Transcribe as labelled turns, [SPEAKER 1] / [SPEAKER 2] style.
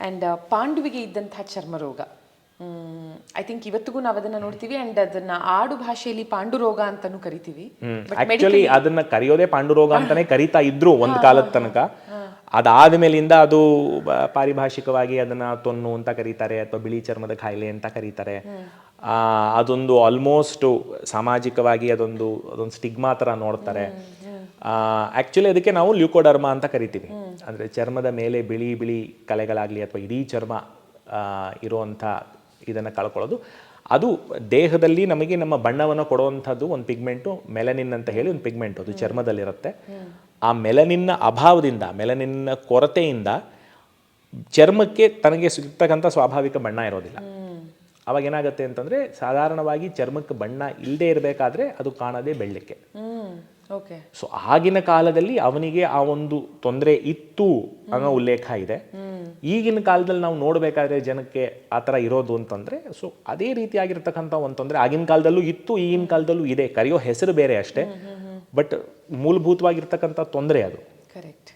[SPEAKER 1] And ಪಾಂಡುವಿಗೆ ಇದ್ದಂತಹ ಚರ್ಮರೋಗ, I think ಇವತ್ತಿಗೂ ನಾವು ಅದನ್ನ ನೋಡ್ತೀವಿ. ಅಂಡ್ ಅದನ್ನ ಆಡು ಭಾಷೆಯಲ್ಲಿ ಪಾಂಡುರೋಗ ಅಂತಾನೂ ಕರಿತೀವಿ.
[SPEAKER 2] ಆಕ್ಚುಲಿ ಅದನ್ನ ಕರೆಯೋದೇ ಪಾಂಡುರೋಗ ಅಂತಾನೆ ಕರಿತಾ ಇದ್ರು ಒಂದ್ ಕಾಲದ ತನಕ. ಅದಾದ ಮೇಲಿಂದ ಅದು ಪಾರಿಭಾಷಿಕವಾಗಿ ಅದನ್ನ ತೊನ್ನು ಅಂತ ಕರೀತಾರೆ, ಅಥವಾ ಬಿಳಿ ಚರ್ಮದ ಕಾಯಿಲೆ ಅಂತ ಕರೀತಾರೆ. ಅದೊಂದು ಆಲ್ಮೋಸ್ಟ್ ಸಾಮಾಜಿಕವಾಗಿ ಅದೊಂದು ಸ್ಟಿಗ್ಮಾ ಥರ ನೋಡ್ತಾರೆ. ಆ್ಯಕ್ಚುಲಿ ಅದಕ್ಕೆ ನಾವು ಲ್ಯೂಕೋಡರ್ಮಾ ಅಂತ ಕರಿತೀವಿ. ಅಂದರೆ ಚರ್ಮದ ಮೇಲೆ ಬಿಳಿ ಬಿಳಿ ಕಲೆಗಳಾಗಲಿ ಅಥವಾ ಇಡೀ ಚರ್ಮ ಇರುವಂಥ ಇದನ್ನು ಕಳ್ಕೊಳ್ಳೋದು. ಅದು ದೇಹದಲ್ಲಿ ನಮಗೆ ನಮ್ಮ ಬಣ್ಣವನ್ನು ಕೊಡುವಂಥದ್ದು ಒಂದು ಪಿಗ್ಮೆಂಟು, ಮೆಲನಿನ್ ಅಂತ ಹೇಳಿ ಒಂದು ಪಿಗ್ಮೆಂಟ್, ಅದು ಚರ್ಮದಲ್ಲಿರುತ್ತೆ. ಆ ಮೆಲನಿನ್ನ ಅಭಾವದಿಂದ, ಮೆಲನಿನ್ನ ಕೊರತೆಯಿಂದ ಚರ್ಮಕ್ಕೆ ತನಗೆ ಸಿಗ್ತಕ್ಕಂಥ ಸ್ವಾಭಾವಿಕ ಬಣ್ಣ ಇರೋದಿಲ್ಲ. ಅವಾಗ ಏನಾಗುತ್ತೆ ಅಂತಂದರೆ, ಸಾಧಾರಣವಾಗಿ ಚರ್ಮಕ್ಕೆ ಬಣ್ಣ ಇಲ್ಲದೆ ಇರಬೇಕಾದ್ರೆ ಅದು ಕಾಣದೇ ಬೆಳ್ಳಕ್ಕೆ.
[SPEAKER 1] ಓಕೆ.
[SPEAKER 2] ಸೊ ಆಗಿನ ಕಾಲದಲ್ಲಿ ಅವನಿಗೆ ಆ ಒಂದು ತೊಂದರೆ ಇತ್ತು ಅನ್ನೋ ಉಲ್ಲೇಖ ಇದೆ. ಈಗಿನ ಕಾಲದಲ್ಲಿ ನಾವು ನೋಡಬೇಕಾದ್ರೆ ಜನಕ್ಕೆ ಆ ಥರ ಇರೋದು ಅಂತಂದರೆ, ಸೊ ಅದೇ ರೀತಿಯಾಗಿರ್ತಕ್ಕಂಥ ಒಂದು ತೊಂದರೆ ಆಗಿನ ಕಾಲದಲ್ಲೂ ಇತ್ತು, ಈಗಿನ ಕಾಲದಲ್ಲೂ ಇದೆ. ಕರೆಯೋ ಹೆಸರು ಬೇರೆ ಅಷ್ಟೇ, ಬಟ್ ಮೂಲಭೂತವಾಗಿರ್ತಕ್ಕಂಥ ತೊಂದರೆ ಅದು.
[SPEAKER 1] ಕರೆಕ್ಟ್.